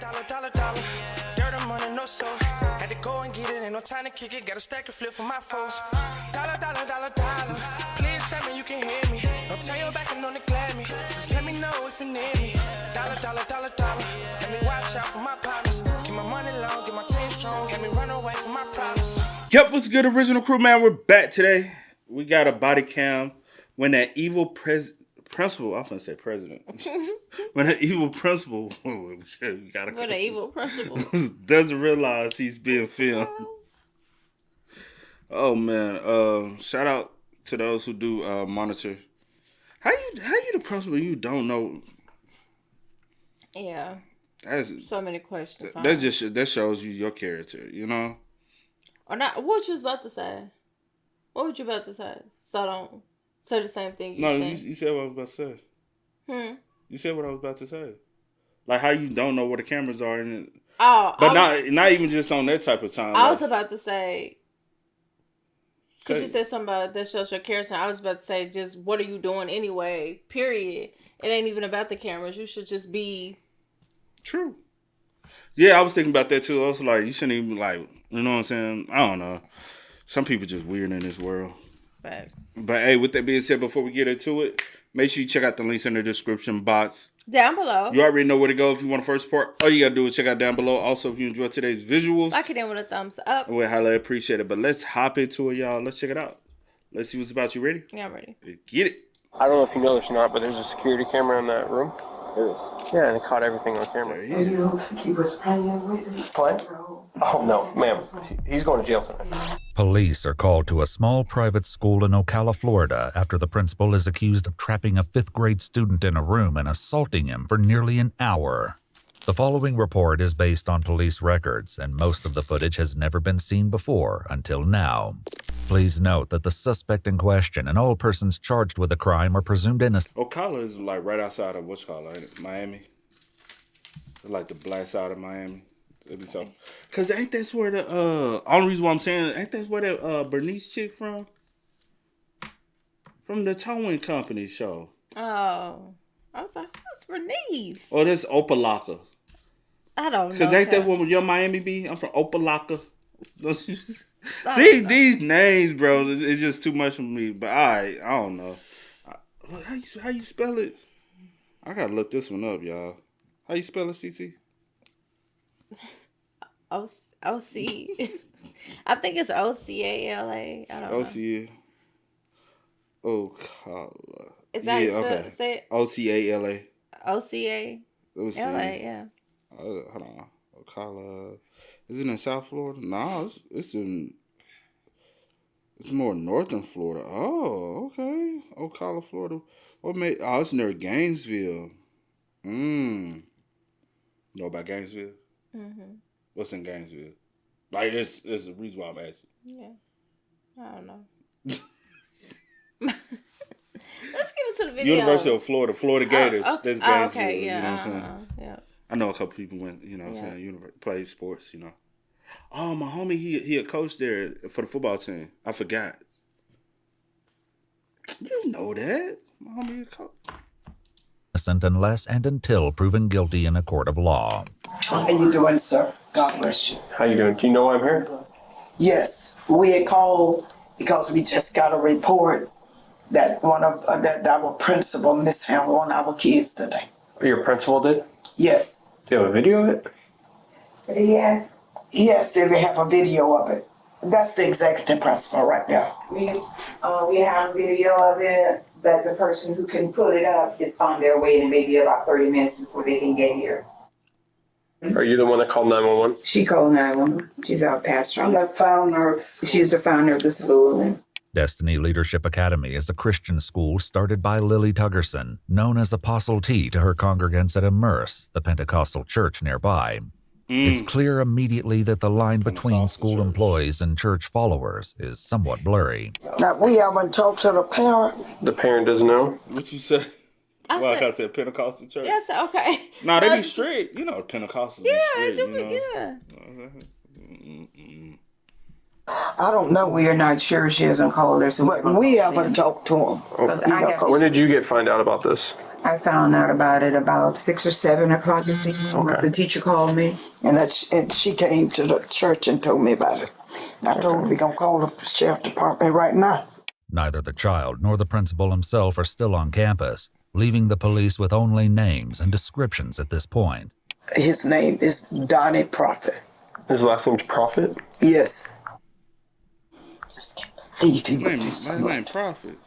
Dollar. Dirt and money, no soul. Had to go and get it, ain't no time to kick it. Got a stack of flip for my foes. Dollar. Please tell me you can hear me. Don't turn your back and don't neglect me. Just let me know if you need me. Dollar. Let me watch out for my partners. Keep my money long, get my team strong. Let me run away from my problems. Yep, what's good, original crew, man? We're back today. We got a body cam when that evil principal, I'm going to say president. When that evil principal, doesn't realize he's being filmed. Oh, man. Shout out to those who do monitor. How you the principal you don't know? Yeah. That's, so many questions. That shows you your character, you know? Or not. What you was about to say? What were you about to say? So I don't say the same thing you said what I was about to say. You said what I was about to say. Like how you don't know where the cameras are. Not even just on that type of time. I was about to say... Because you said something about that shows your character. I was about to say, just what are you doing anyway? Period. It ain't even about the cameras. You should just be... True. Yeah, I was thinking about that too. I was like, you shouldn't even you know what I'm saying? I don't know. Some people just weird in this world. Facts. But hey, with that being said, before we get into it, make sure you check out the links in the description box. Down below. You already know where to go if you want to first support. All you got to do is check out down below. Also, if you enjoyed today's visuals, like it in with a thumbs up. We highly appreciate it. But let's hop into it, y'all. Let's check it out. Let's see what's about. You ready? Yeah, I'm ready. Get it. I don't know if you know this or not, but there's a security camera in that room. There is. Yeah, and it caught everything on camera. You don't think he was playing with me? Playing? Oh, no, ma'am. He's going to jail tonight. Police are called to a small private school in Ocala, Florida, after the principal is accused of trapping a fifth-grade student in a room and assaulting him for nearly an hour. The following report is based on police records, and most of the footage has never been seen before until now. Please note that the suspect in question and all persons charged with the crime are presumed innocent. Ocala is like right outside of what's called Miami. It's like the black side of Miami. Cause ain't that's where the only reason why I'm saying ain't that's where that Bernice chick from the towing company show. Oh, I was like, what's Bernice? Oh, that's Opalaka. I don't know. Cause ain't that what your Miami be? I'm from Opalaka. These names, bro, it's just too much for me. But I don't know. How you spell it? I gotta look this one up, y'all. How you spell it, CC? O-C. I think it's O-C-A-L-A. I don't know. O-C-A. Ocala. Is that how you spell it? Say it. O-C-A-L-A. O-C-A-L-A, yeah. Hold on. Ocala. Is it in South Florida? No, it's more northern Florida. Oh, okay. Ocala, Florida. It's near Gainesville. Know about Gainesville? Mm-hmm. What's in Gainesville? Like, there's a reason why I'm asking. Yeah. I don't know. Let's get into the video. University of Florida Gators. Okay. That's Gainesville. Okay, yeah. You know what I'm saying? Yeah. I know a couple people went, you know what I'm saying, played sports, you know. Oh, my homie, he a coach there for the football team. I forgot. You know that. My homie a coach. Innocent unless and until proven guilty in a court of law. How you doing, sir? God bless you. How you doing? Do you know why I'm here? Yes, we had called because we just got a report that that our principal mishandled one of our kids today. Your principal did? Yes. Do you have a video of it? Yes. Yes, they have a video of it. That's the executive principal right there. We have a video of it, but the person who can put it up is on their way in maybe about 30 minutes before they can get here. Are you the one that called 911? She called 911. She's our pastor. I'm the founder. She's the founder of the school. Destiny Leadership Academy is a Christian school started by Lily Tuggerson, known as Apostle T to her congregants at Immerse, the Pentecostal church nearby. It's clear immediately that the line between school employees and church followers is somewhat blurry. Now, we haven't talked to the parent. The parent doesn't know? What you said? I said Pentecostal church. Yes, okay. No, they be strict. You know, Pentecostals be strict. They do. You know? Yeah. I don't know. We are not sure. She hasn't called her. So But we haven't talked to him. When did you find out about this? I found out about it about 6 or 7 o'clock this evening. Okay. The teacher called me. And she came to the church and told me about it. I told her we're going to call the sheriff department right now. Neither the child nor the principal himself are still on campus, leaving the police with only names and descriptions at this point. His name is Donnie Prophet. His last name's Prophet? Yes. His name Prophet.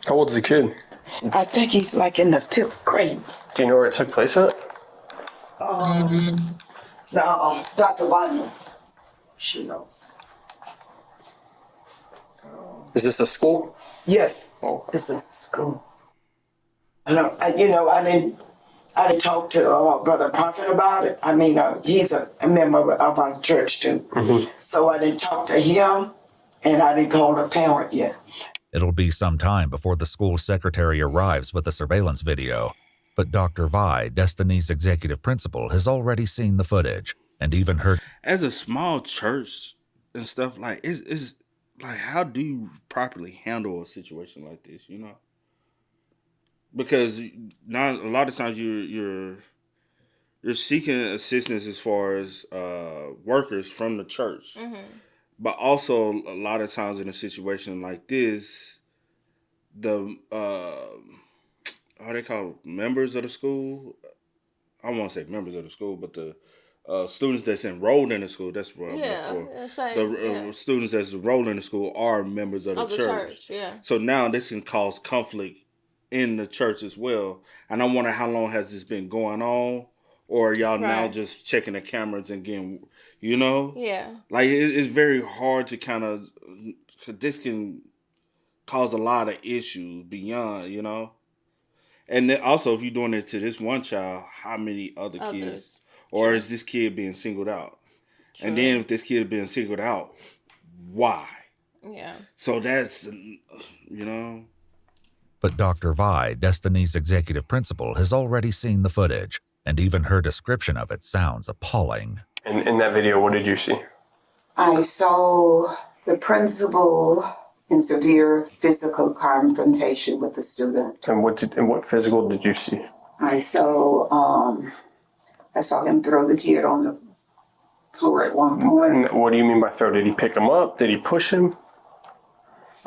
How old is the kid? I think he's like in the 5th grade. Do you know where it took place at? Dr. Wagner. She knows. Is this a school? Yes. Oh. This is school. I didn't talk to Brother Prophet about it. I mean, he's a member of our church too. Mm-hmm. So I didn't talk to him, and I didn't call the parent yet. It'll be some time before the school secretary arrives with the surveillance video, but Dr. Vi, Destiny's executive principal, has already seen the footage and even heard. As a small church and stuff, like, it's like, how do you properly handle a situation like this, you know? Because now a lot of times you're seeking assistance as far as workers from the church, but also a lot of times in a situation like this, the how they call members of the school. I won't say members of the school, but the students that's enrolled in the school. That's what I'm looking for. Students that's enrolled in the school are members of the church. Yeah. So now this can cause conflict in the church as well. And I wonder how long has this been going on, or are y'all now just checking the cameras and getting, you know? Yeah. Like it's very hard to kind of, this can cause a lot of issues beyond, you know? And then also if you're doing it to this one child, how many other kids, or is this kid being singled out? True. And then if this kid is being singled out, why? Yeah. So that's, you know. But Dr. Vi, Destiny's executive principal, has already seen the footage, and even her description of it sounds appalling. And in that video, what did you see? I saw the principal in severe physical confrontation with the student. And what physical did you see? I saw him throw the kid on the floor at one point. And what do you mean by throw? Did he pick him up? Did he push him?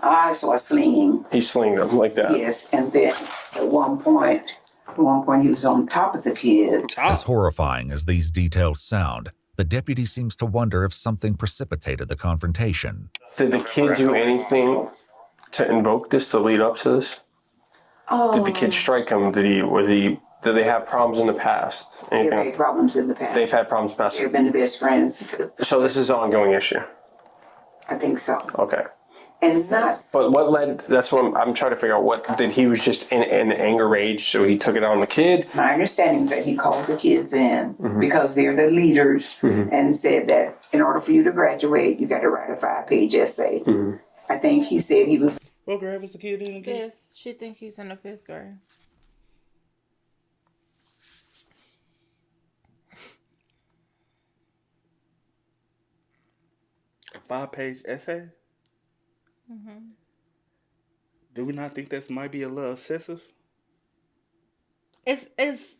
I saw slinging. He slinged him like that? Yes, and then at one point he was on top of the kid. As horrifying as these details sound, the deputy seems to wonder if something precipitated the confrontation. Did the kid do anything to invoke this, to lead up to this? Did the kid strike him? Did they have problems in the past? They've had problems in the past. They've had problems in the past. They've been the best friends. So this is an ongoing issue? I think so. Okay. And it's not. But what led? That's what I'm trying to figure out. What did he was just in anger rage, so he took it on the kid? My understanding is that he called the kids in because they're the leaders and said that in order for you to graduate, you got to write a 5-page essay. I think he said he was. What grade was the kid in again? 5th. She think he's in the 5th grade. A 5-page essay? Do we not think that might be a little excessive? It's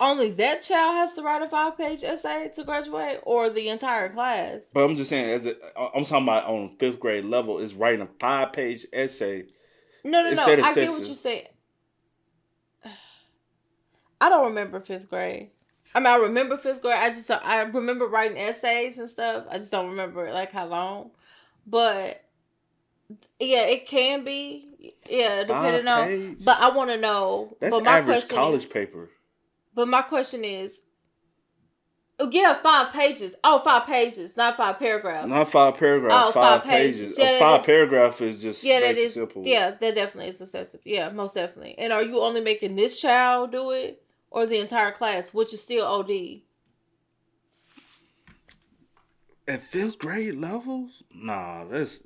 only that child has to write a 5-page essay to graduate, or the entire class? But I'm just saying, I'm talking about on 5th grade level, is writing a 5-page essay. No. I get what you're saying. I don't remember 5th grade. I mean, I remember 5th grade. I remember writing essays and stuff. I just don't remember like how long. But yeah, it can be. Yeah, depending on. But I want to know. That's but my average college paper. But my question is, 5 pages. Oh, 5 pages, not 5 paragraphs. Not 5 paragraphs. Oh, 5 pages. Yeah, a 5 paragraph is just that is simple. Yeah, that definitely is excessive. Yeah, most definitely. And are you only making this child do it, or the entire class, which is still OD? At 5th grade levels? Nah, that's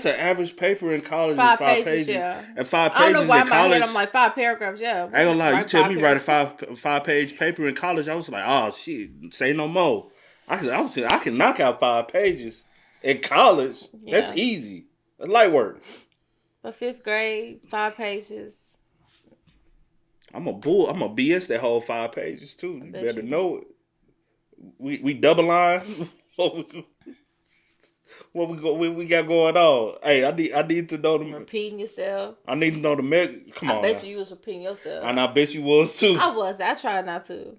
an average paper in college. 5 is 5 pages. Yeah. And 5 pages I don't know why in in my college. head I'm like 5 paragraphs. Yeah. I ain't gonna lie. You tell me write a 5-page paper in college, I was like, oh shit, say no more. I can knock out 5 pages In college, that's Yeah. easy. That's light work. But 5th grade, 5 pages. I'm a BS that whole 5 pages too. You bet better you- know it. We double line. What we got going on? Hey, I need to know the. Repeating yourself. I need to know the Come on. I bet now. you was repeating yourself. And I bet you was too. I was. I tried not to.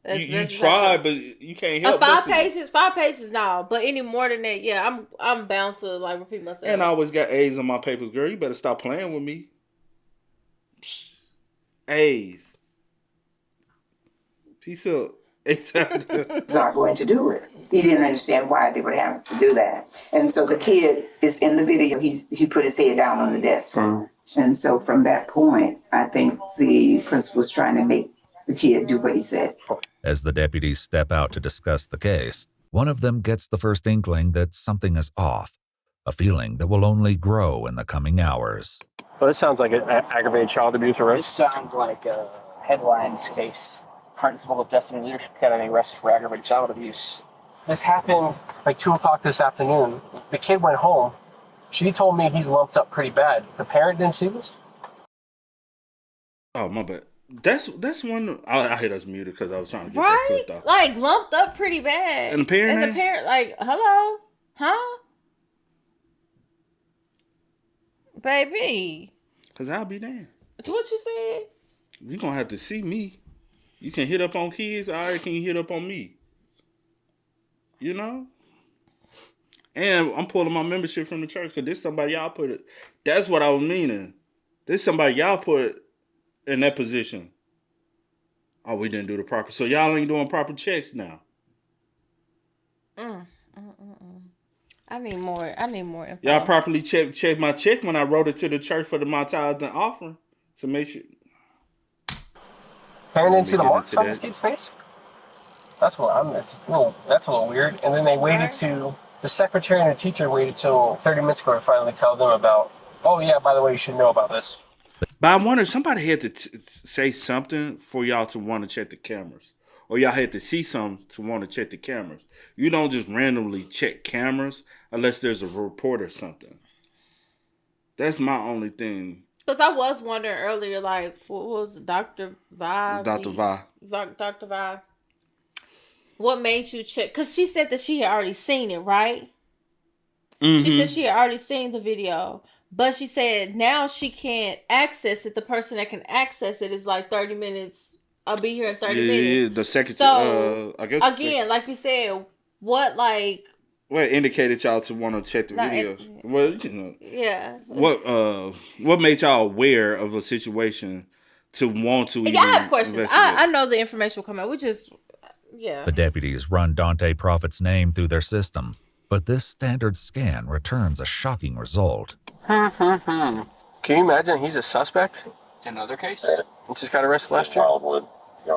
You tried, but you can't help. 5 pages. 5 pages, no. But any more than that, yeah, I'm bound to like repeat myself. And I always got A's on my papers, girl. You better stop playing with me. A's. Peace up. Not going to do it. He didn't understand why they would have to do that. And so the kid is in the video. He put his head down on the desk. And so from that point, I think the principal was trying to make the kid do what he said. As the deputies step out to discuss the case, one of them gets the first inkling that something is off, a feeling that will only grow in the coming hours. Well, this sounds like an aggravated child abuse This arrest. sounds like a headlines case. Principal of Destiny Leadership Academy arrested for aggravated child abuse. This happened like 2 o'clock this afternoon. The kid went home. She told me he's lumped up pretty bad. The parent didn't see this? Oh, my bad. That's one. I hit us muted because I was trying to get that right? clipped off. Like lumped up pretty bad. And the parent? And the parent, like, hello? Huh? Baby. Because I'll be damned. What you said? You're going to have to see me. You can hit up on kids. All right, can you hit up on me? You know? And I'm pulling my membership from the church because this somebody y'all put it. That's what I was meaning. This somebody y'all put in that position. Oh, we didn't do the proper. So y'all ain't doing proper checks now. I need more info. Y'all properly check my check when I wrote it to the church for my tithes and offering to make sure. Parent didn't see the get marks into on this that. kid's face? That's a little weird. And then they waited to, the secretary and the teacher waited till 30 minutes ago to finally tell them about, oh yeah, by the way, you should know about this. But I wonder, somebody had to say something for y'all to want to check the cameras. Or y'all had to see something to want to check the cameras. You don't just randomly check cameras unless there's a report or something. That's my only thing. Because I was wondering earlier, like, what was it, Dr. Vi? Dr. Vi. Dr. Vi. What made you check? Because she said that she had already seen it, right? Mm-hmm. She said she had already seen the video. But she said now she can't access it. The person that can access it is like 30 minutes. I'll be here in 30 minutes. Yeah, the secretary. So, I guess again, like you said, what, like... What indicated y'all to want to check the videos? Well, you know. Yeah. What made y'all aware of a situation to want to even I have questions. investigate? I know the information will come out. We just... Yeah. The deputies run Dante Prophet's name through their system, but this standard scan returns a shocking result. Can you imagine he's a suspect? Another case? He just got arrested last year. For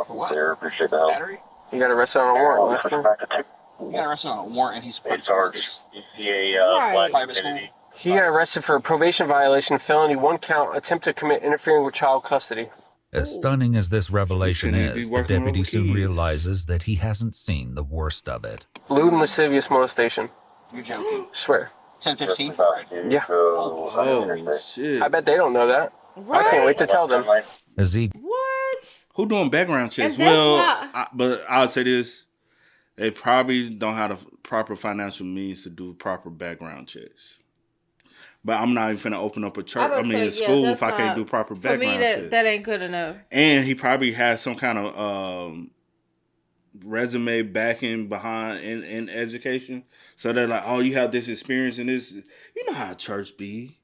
what? Battery? He got arrested on a warrant last year. He got arrested on a warrant and he's principal of this Right. private school. He got arrested for a probation violation, felony, 1 count, attempt to commit interfering with child custody. As stunning as this revelation shouldn't be is, the working deputy with soon kids. realizes that he hasn't seen the worst of it. Lewd and lascivious molestation. You're joking. Swear. 10-15 for it. Yeah. Oh, shit. I bet they don't know that. Right. I can't wait to tell them. As he What? Who doing background checks? And that's Well, why- but I would say this. They probably don't have the proper financial means to do proper background checks. But I'm not even finna open up a church. I mean, a school if I can't do proper For background me, checks. that ain't good enough. And he probably has some kind of resume backing behind in education. So they're like, oh, you have this experience in this. You know how church be.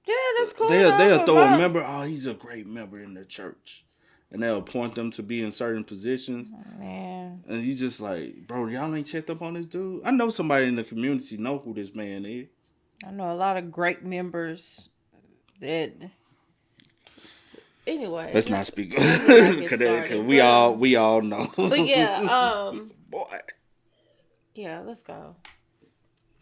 Yeah, that's cool. They'll throw a member. Oh, he's a great member in the church. And they'll appoint them to be in certain positions. Man. And you just like, bro, y'all ain't checked up on this dude? I know somebody in the community know who this man is. I know a lot of great members that... Anyway. Let's not speak. Let's not get Because started. we all know. But yeah, Boy. yeah, let's go.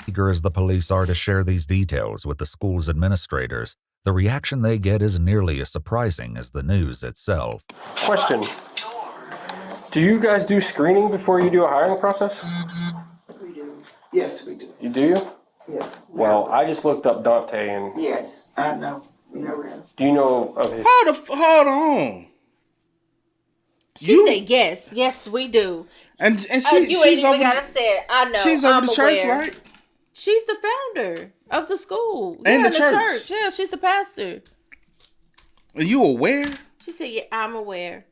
eager as the police are to share these details with the school's administrators, the reaction they get is nearly as surprising as the news itself. Question. Do you guys do screening before you do a hiring process? We do. Yes, we do. You do? Yes. Well, I just looked up Dante, and Yes, I know. We know that. do you know of his? Hold on. She said yes. Yes, we do. And You ain't she's even over gotta say it. I know. She's over I'm the church, aware. right? She's the founder of the school. And yeah, the church. Yeah, she's the pastor. Are you aware? She said, yeah, I'm aware.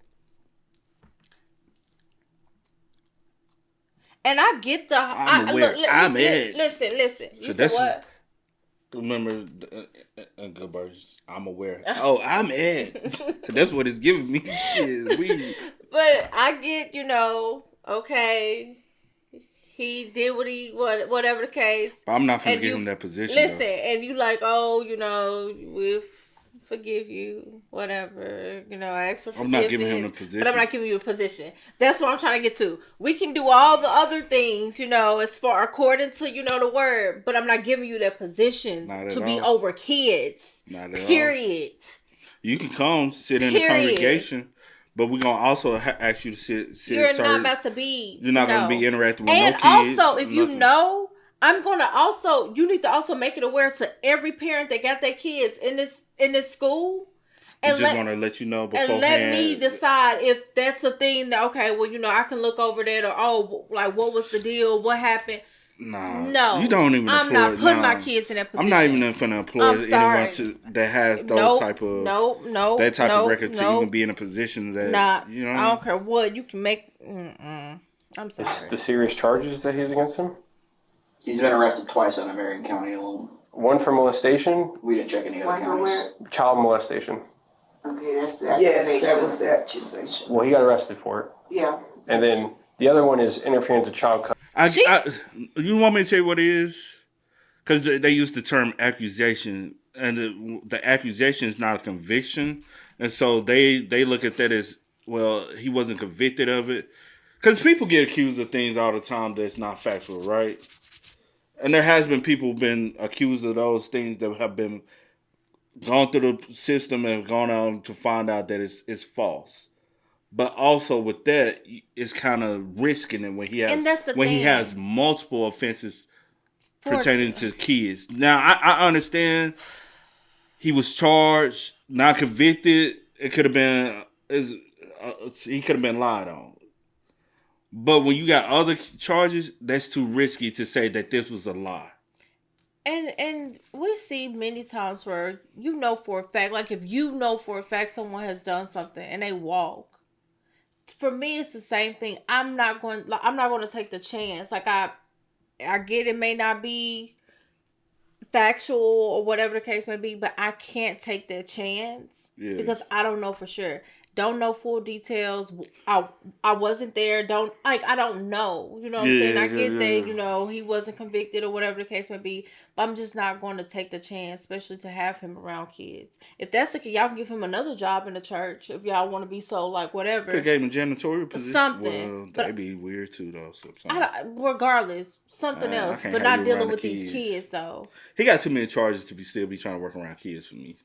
And I get the... I'm aware. I'm Ed. Listen. You said what? Remember, Good Birds, I'm aware. Oh, I'm Ed. That's what it's giving me. But I get, okay, he did whatever the case. But I'm not going to give him that position. Listen, and you like, we forgive you, whatever. I ask for forgiveness. I'm not giving him the position. But I'm not giving you a position. That's what I'm trying to get to. We can do all the other things, as far according to, the word. But I'm not giving you that position to be over kids. Not at Period. all. You can come sit in the congregation. But we're going to also ask you to sit. You're not about to be. You're not going to be interacting with and no kids. And also, if you need to also make it aware to every parent that got their kids in this school. And just want to let you know beforehand. And let me decide if that's a thing that, okay, well, I can look over that or, what was the deal? What happened? No. You don't even I'm not putting my kids in that position. I'm not even going to employ anyone that has those type of... that type of record to even be in a position that... I don't care what. You can make... I'm sorry. The serious charges that he's against him? He's been arrested twice on Marion County alone. One for molestation? We didn't check any other One for counties. where? Child molestation. Okay, that's the Yes, accusation. that was the accusation. Well, he got arrested for it. Yeah. And then the other one is interference with child custody. You want me to tell you what it is? Because they use the term accusation, and the accusation is not a conviction, and so they look at that as, well, he wasn't convicted of it. Because people get accused of things all the time that's not factual, right? And there has been people been accused of those things that have been gone through the system and gone on to find out that it's false. But also with that, it's kind of risking it when he has multiple offenses pertaining to kids. Now, I understand he was charged, not convicted. It could have been he could have been lied on. But when you got other charges, that's too risky to say that this was a lie. And we see many times where for a fact, like if for a fact someone has done something and they walk. For me, it's the same thing. I'm not going to take the chance. Like I get it may not be factual or whatever the case may be, but I can't take that chance because I don't know for sure. Don't know full details. I wasn't there. I don't know. You know what I'm saying? I get that, he wasn't convicted or whatever the case may be. But I'm just not going to take the chance, especially to have him around kids. If that's the case, y'all can give him another job in the church if y'all want to be so whatever. Could gave him a janitorial position. Something. Well, that'd be weird too, though. Regardless, something else, but not dealing with these kids though. He got too many charges to still be trying to work around kids for me.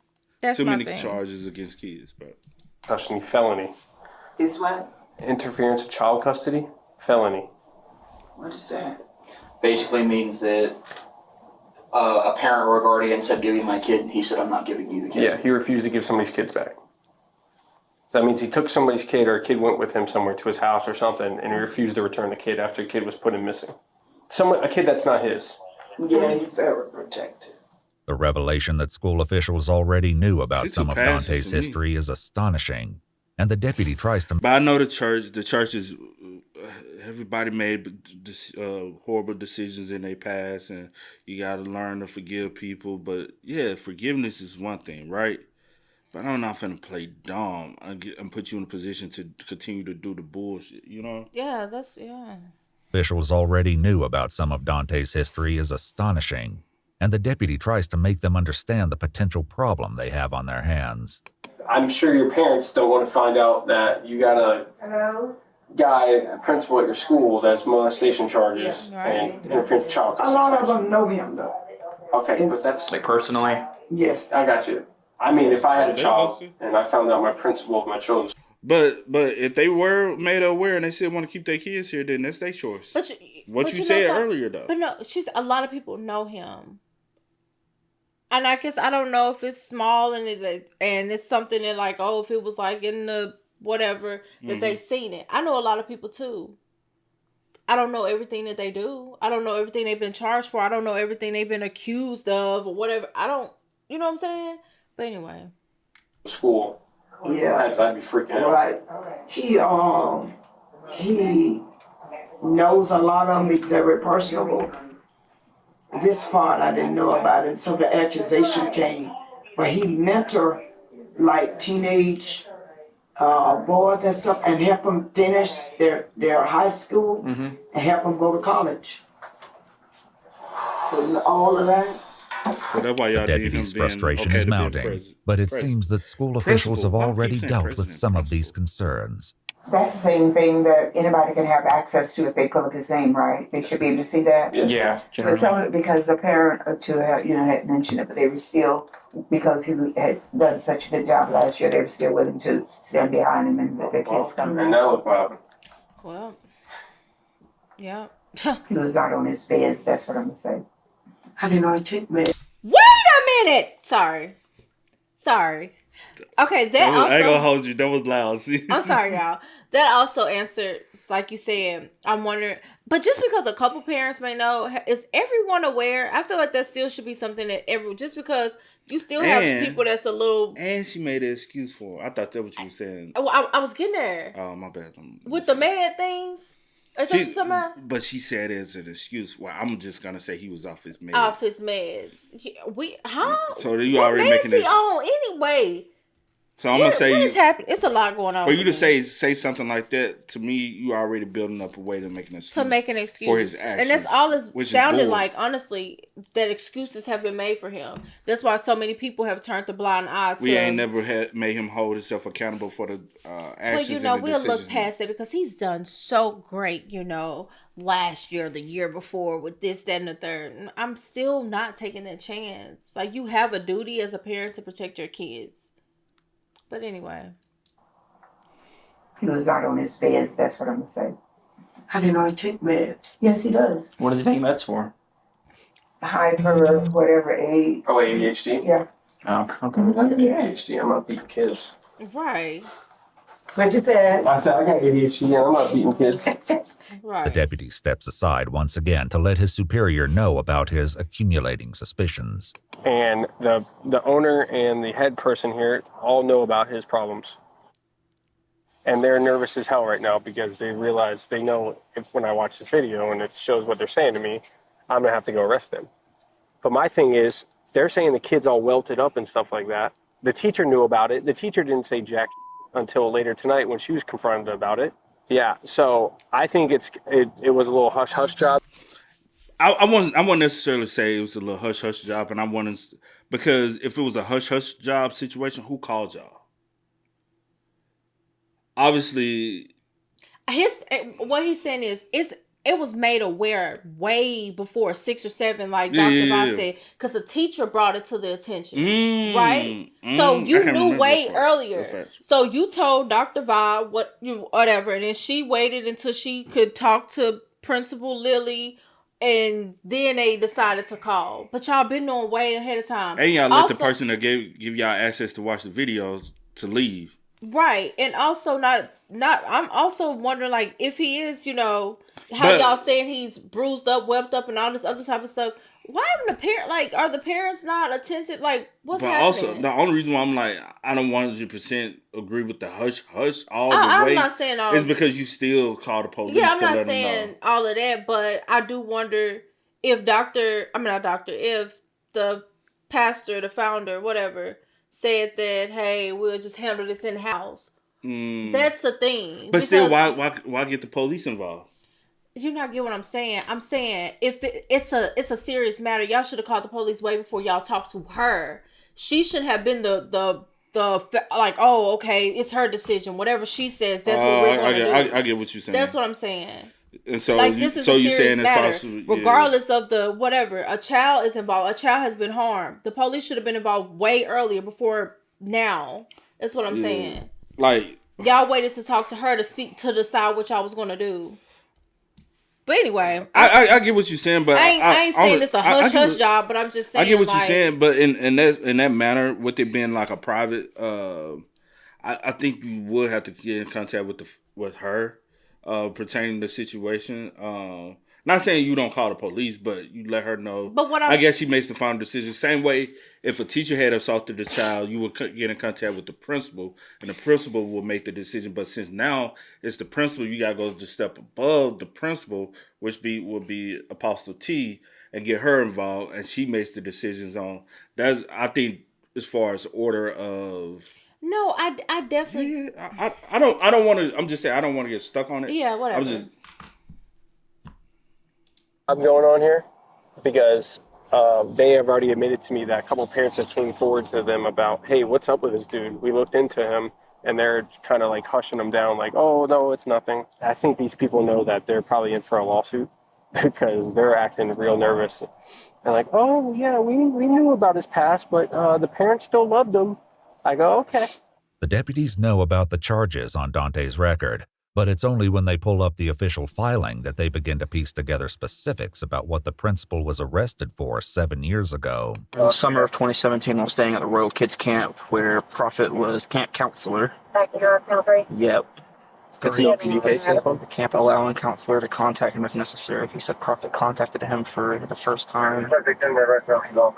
That's too my many thing. charges against kids, but. Custody felony. Is what? Interference with child custody felony. What is that? Basically means that a parent or a guardian said, "Give me my kid." He said, "I'm not giving you the kid." Yeah, he refused to give somebody's kids back. So that means he took somebody's kid, or a kid went with him somewhere to his house or something, and he refused to return the kid after the kid was put in missing. A kid that's not his. Yeah, he's very protective. The revelation that school officials already knew about some of Dante's history is astonishing, and the deputy tries to... But I know the church is... everybody made horrible decisions in their past, and you got to learn to forgive people. But yeah, forgiveness is one thing, right? But I'm not finna play dumb and put you in a position to continue to do the bullshit, Yeah, Officials already knew about some of Dante's history is astonishing, and the deputy tries to make them understand the potential problem they have on their hands. I'm sure your parents don't want to find out that you got a a principal at your school that's molestation charges and interference with child custody. A lot of them know him, though. Okay, but that's... Like personally? Yes. I got you. I mean, if I had a child and I found out my principal of my children's... But if they were made aware and they still want to keep their kids here, then that's their choice. But What but you said something? earlier, though. But no, a lot of people know him. And I guess I don't know if it's small and it's something that like, oh, if it was like in the whatever that they seen it. I know a lot of people too. I don't know everything that they do. I don't know everything they've been charged for. I don't know everything they've been accused of or whatever. I don't, you know what I'm saying? But anyway. School. Yeah. I'd be freaking out. Right. He knows a lot of them. He's very personable. This part I didn't know about, and so the accusation came. But he mentor like teenage boys and stuff, and help them finish their high school and help them go to college. So all of that. So that's why The y'all deputy's frustration is mounting, but it seems that school officials have already dealt with some of these concerns. That's the same thing that anybody can have access to if they pull up his name, right? They should be able to see that. Yeah. But some, because a parent or two had mentioned it, but they were still, because he had done such a good job last year, they were still willing to stand behind him and let their kids come. And now look what happened. Well, yeah. He was not on his bed, that's what I'm going to say. I didn't know it took me. Wait a minute! Sorry. Okay, that also... I ain't gonna hold you. That was loud. I'm sorry, y'all. That also answered, like you said, I'm wondering... But just because a couple parents may know, is everyone aware? I feel like that still should be something that just because you still have people that's a little... And she made an excuse for her. I thought that was what you were saying. I was getting there. Oh, my bad. With the med things? Is that what you're talking about? But she said it as an excuse. Well, I'm just gonna say he was off his meds. Off his meds. So you already making this on anyway. So I'm gonna say what is happening? It's a lot going on. For you to say something like that to me, you already building up a way to make an excuse. To make an excuse for his actions, and that's all it sounded like. Honestly, that excuses have been made for him. That's why so many people have turned the blind eye to. We ain't never made him hold himself accountable for the actions. Well, we'll look past it because he's done so great. Last year, the year before, with this, that, and the third. I'm still not taking that chance. Like, you have a duty as a parent to protect your kids. But anyway. He was not on his meds, that's what I'm going to say. I didn't know he took meds. Yes, he does. What does he take meds for? Hyper, whatever, age. Oh, ADHD? Yeah. Oh, okay. ADHD, I'm not beating kids. Right. What you said? I said, I got ADHD and I'm not beating kids. Right. The deputy steps aside once again to let his superior know about his accumulating suspicions. And the owner and the head person here all know about his problems. And they're nervous as hell right now because they realize they know if when I watch this video and it shows what they're saying to me, I'm going to have to go arrest them. But my thing is, they're saying the kid's all welted up and stuff like that. The teacher knew about it. The teacher didn't say jack until later tonight when she was confronted about it. Yeah, so I think it was a little hush-hush job. I wouldn't necessarily say it was a little hush-hush job, and I wanted because if it was a hush-hush job situation, who called y'all? Obviously, what he's saying is it was made aware way before 6 or 7, like Dr. Vaughn said, because the teacher brought it to the attention, right? So you knew way earlier. So you told Dr. Vaughn whatever, and then she waited until she could talk to Principal Lily, and then they decided to call. But y'all been knowing way ahead of time. And y'all let the person that give y'all access to watch the videos to leave. Right, and also not. I'm also wondering, like, if he is, y'all saying he's bruised up, wept up, and all this other type of stuff. Why haven't are the parents not attentive? Like, what's happening? But also, the only reason why I'm like, I don't 100% agree with the hush all the way. I'm not saying all. It's because you still call the police. Yeah, I'm not saying all of that, but I do wonder if if the pastor, the founder, whatever, said that, hey, we'll just handle this in house. That's the thing. But still, why get the police involved? You not get what I'm saying. I'm saying if it's a serious matter, y'all should have called the police way before y'all talked to her. She shouldn't have been the like, oh, okay, it's her decision. Whatever she says, that's what we're going to do. I get what you're saying. That's what I'm saying. And so, like, this is a serious matter. Regardless of the whatever, a child is involved. A child has been harmed. The police should have been involved way earlier before now. That's what I'm saying. Like, y'all waited to talk to her to decide what y'all was going to do. But anyway, I get what you're saying, but I ain't saying it's a hush job, but I'm just saying I get what like, you're saying, but in that manner, with it being like a private, I think you would have to get in contact with her, pertaining to the situation. Not saying you don't call the police, but you let her know. But what I guess she makes the final decision. Same way, if a teacher had assaulted the child, you would get in contact with the principal, and the principal will make the decision. But since now it's the principal, you gotta go just step above the principal, which would be Apostle T, and get her involved, and she makes the decisions on. I think as far as order of. no, I definitely. Yeah, I don't want to. I'm just saying I don't want to get stuck on it. Yeah, whatever. I'm going on here because they have already admitted to me that a couple of parents have came forward to them about, hey, what's up with this dude? We looked into him, and they're kind of like hushing him down, like, oh, no, it's nothing. I think these people know that they're probably in for a lawsuit because they're acting real nervous. And like, oh, yeah, we knew about his past, but the parents still loved him. I go, okay. The deputies know about the charges on Dante's record, but it's only when they pull up the official filing that they begin to piece together specifics about what the principal was arrested for 7 years ago. Summer of 2017, I was staying at the Royal Kids Camp where Prophet was camp counselor. Yep. It's an LTV case. The camp allowing counselor to contact him if necessary. He said Prophet contacted him for the first time.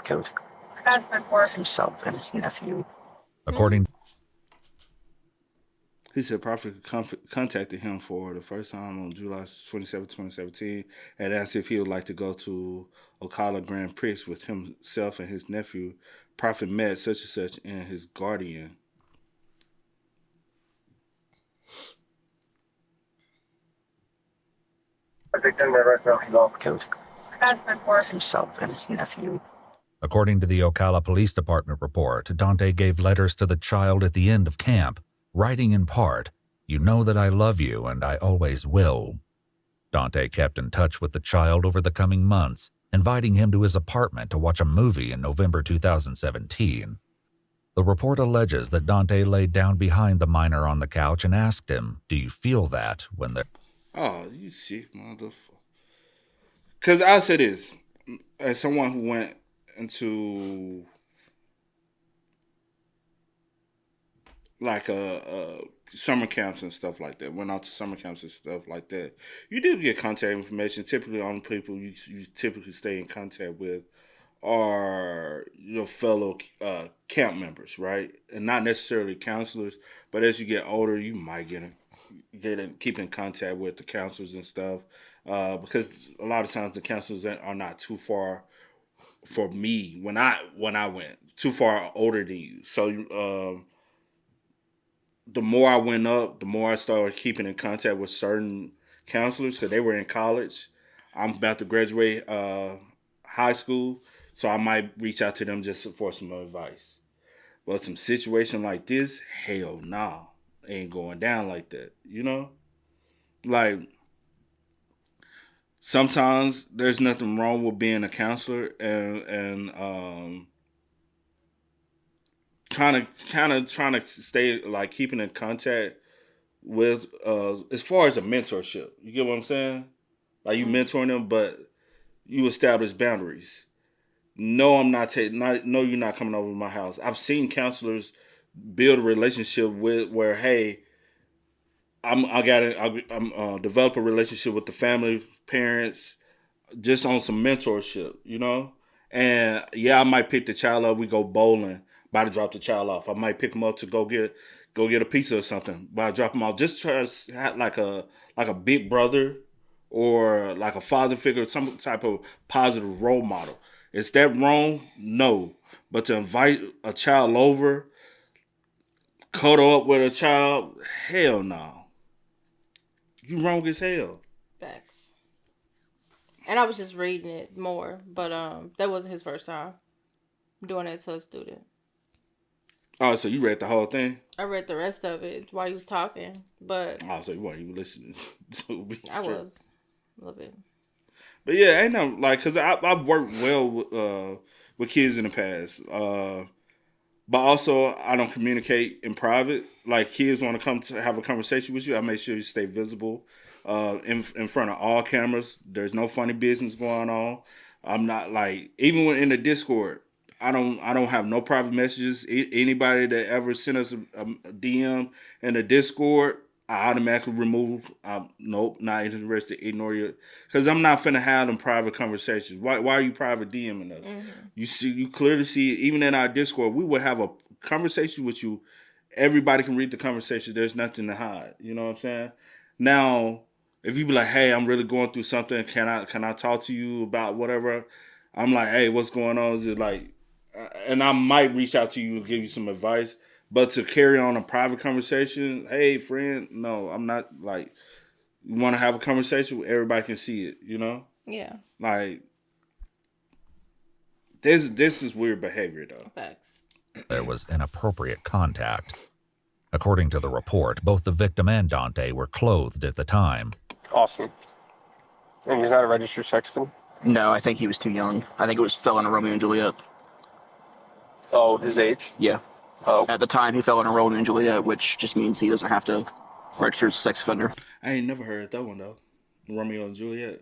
Killed himself and his nephew. According He said Prophet contacted him for the first time on July 27, 2017, and asked if he would like to go to Ocala Grand Prix with himself and his nephew. Prophet met such and such and his guardian. Killed himself and his nephew. According to the Ocala Police Department report, Dante gave letters to the child at the end of camp, writing in part, "You know that I love you and I always will." Dante kept in touch with the child over the coming months, inviting him to his apartment to watch a movie in November 2017. The report alleges that Dante laid down behind the minor on the couch and asked him, "Do you feel that?" when the... Oh, you sick motherfucker. Because I'll say this, as someone who went into like summer camps and stuff like that, went out to summer camps and stuff like that, you do get contact information. Typically, on people you typically stay in contact with are your fellow camp members, right? And not necessarily counselors, but as you get older, you might keep in contact with the counselors and stuff, because a lot of times the counselors are not too far for me when I went too far older than you. So the more I went up, the more I started keeping in contact with certain counselors because they were in college. I'm about to graduate high school, so I might reach out to them just for some advice. But some situation like this, hell nah, ain't going down like that. You know, like sometimes there's nothing wrong with being a counselor and trying to stay like keeping in contact with as far as a mentorship. You get what I'm saying? Like you mentoring them, but you establish boundaries. No, I'm not taking. No, you're not coming over to my house. I've seen counselors build a relationship with where, hey, I'm develop a relationship with the family, parents, just on some mentorship, you know. And yeah, I might pick the child up. We go bowling. About to drop the child off. I might pick him up to go get a pizza or something. But I drop him off. Just try to have like a big brother or like a father figure, some type of positive role model. Is that wrong? No. But to invite a child over, cuddle up with a child, hell no. You wrong as hell. Facts. And I was just reading it more, but that wasn't his first time doing that to a student. Oh, so you read the whole thing? I read the rest of it while he was talking, but... Oh, so you weren't even listening to me. I was. A little bit. But yeah, ain't no, like, because I've worked well with kids in the past. But also, I don't communicate in private. Like, kids want to come to have a conversation with you, I make sure you stay visible. in front of all cameras. There's no funny business going on. I'm not like, even when in the Discord, I don't have no private messages. Anybody that ever sent us a DM in the Discord, I automatically remove. Nope, not interested. Ignore you, because I'm not finna have them private conversations. Why are you private DMing us? You clearly see, even in our Discord, we will have a conversation with you. Everybody can read the conversation. There's nothing to hide. You know what I'm saying? Now, if you be like, hey, I'm really going through something, can I talk to you about whatever? I'm like, hey, what's going on? Is it like, and I might reach out to you and give you some advice, but to carry on a private conversation, hey, friend, no, I'm not like, you want to have a conversation, everybody can see it, you know? Yeah. Like, this is weird behavior, though. Facts. There was inappropriate contact. According to the report, both the victim and Dante were clothed at the time. Awesome. And he's not a registered sexton? No, I think he was too young. I think it was fell into Romeo and Juliet. Oh, his age? Yeah. Oh. At the time, he fell into Romeo and Juliet, which just means he doesn't have to register as a sex offender. I ain't never heard that one, though. Romeo and Juliet.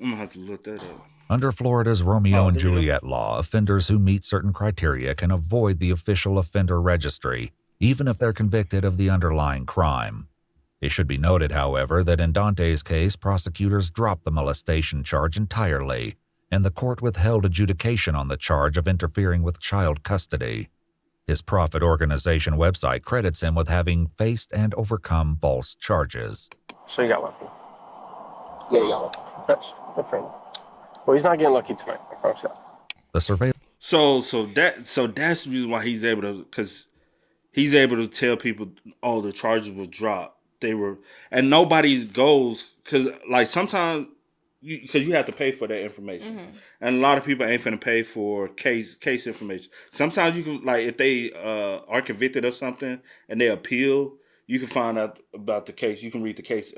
I'm going to have to look that up. Under Florida's Romeo and Juliet law, offenders who meet certain criteria can avoid the official offender registry, even if they're convicted of the underlying crime. It should be noted, however, that in Dante's case, prosecutors dropped the molestation charge entirely, and the court withheld adjudication on the charge of interfering with child custody. His profit organization website credits him with having faced and overcome false charges. So you got lucky. Yeah, you got lucky. That's good for him. Well, he's not getting lucky tonight. I promise you. The surveillance. So that's the reason why he's able to, because he's able to tell people, oh, the charges were dropped. They were, and nobody goes, because like sometimes, because you have to pay for that information, and a lot of people ain't finna pay for case information. Sometimes you can, like, if they are convicted of something and they appeal, you can find out about the case. You can read the case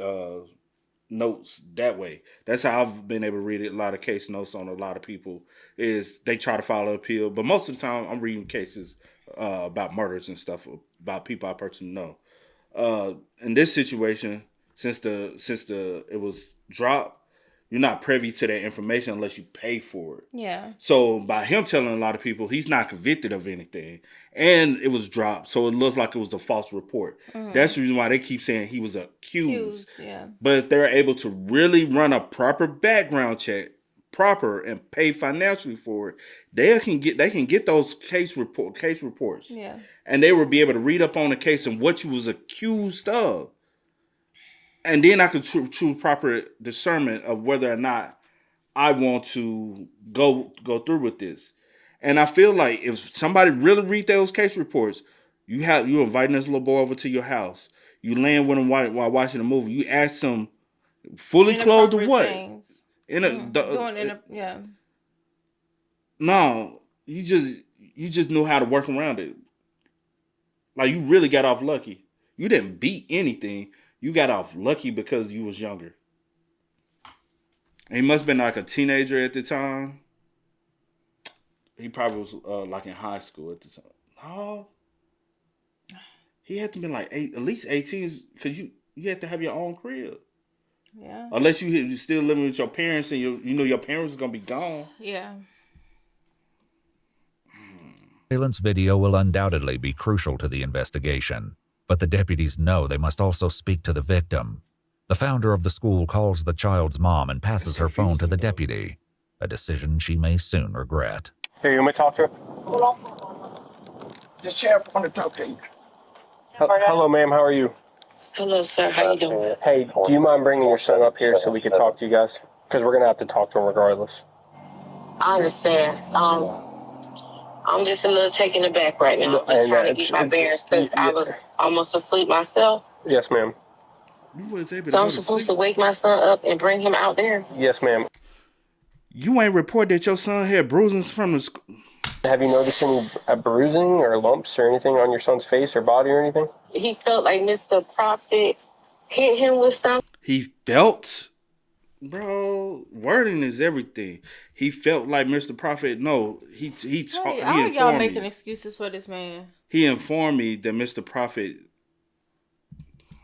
notes that way. That's how I've been able to read it. A lot of case notes on a lot of people is they try to file an appeal, but most of the time I'm reading cases about murders and stuff, about people I personally know. In this situation, since it was dropped, you're not privy to that information unless you pay for it. Yeah. So by him telling a lot of people he's not convicted of anything, and it was dropped, so it looks like it was a false report. That's the reason why they keep saying he was accused. Yeah. But if they're able to really run a proper background check, and pay financially for it, they can get those case reports. Yeah. And they will be able to read up on the case and what you was accused of. And then I could choose proper discernment of whether or not I want to go through with this. And I feel like if somebody really read those case reports, you inviting this little boy over to your house, you laying with him while watching a movie, you ask him fully clothed or what? Things. Yeah. No, you just knew how to work around it. Like, you really got off lucky. You didn't beat anything. You got off lucky because you was younger. And he must have been like a teenager at the time. He probably was like in high school at the time. No. He had to be like at least 18, because you have to have your own crib. Yeah. Unless you're still living with your parents and you know your parents are going to be gone. Yeah. Surveillance video will undoubtedly be crucial to the investigation, but the deputies know they must also speak to the victim. The founder of the school calls the child's mom and passes her phone to the deputy, a decision she may soon regret. Here, you want me to talk to her? Hold on. The sheriff want to talk to you. Hello, ma'am. How are you? Hello, sir. How you doing? Hey, do you mind bringing your son up here so we can talk to you guys? Because we're going to have to talk to him regardless. I understand. I'm just a little taken aback right now. I'm trying to get my bearings because I was almost asleep myself. Yes, ma'am. So I'm supposed to wake my son up and bring him out there? Yes, ma'am. You ain't report that your son had bruises from the school. Have you noticed any bruising or lumps or anything on your son's face or body or anything? He felt like Mr. Prophet hit him with something. He felt? Bro, wording is everything. He felt like Mr. Prophet. No, he How are y'all making excuses for this man? He informed me that Mr. Prophet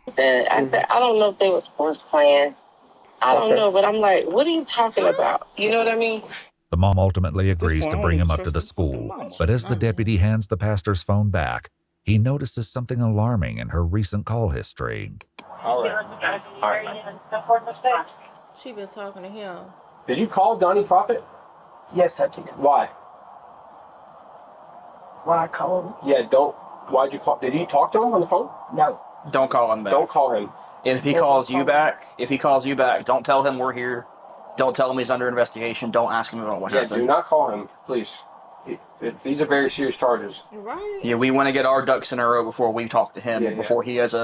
I said, I don't know if they was force playing. I don't know, but I'm like, what are you talking about? You know what I mean? The mom ultimately At this agrees point, to I don't bring even him up to trust the his fucking school, mama. but as the deputy hands the pastor's phone back, he notices something alarming in her recent call history. All right. She been talking to him. Did you call Donnie Prophet? Yes, I did. Why? Why I called? Yeah, don't. Why'd you call? Did you talk to him on the phone? No. Don't call him back. Don't call him. If he calls you back, don't tell him we're here. Don't tell him he's under investigation. Don't ask him about what Yeah, happened. do not call him, please. These are very serious charges. Right. Yeah, we want to get our ducks in a row before we talk to him, Yeah. before he has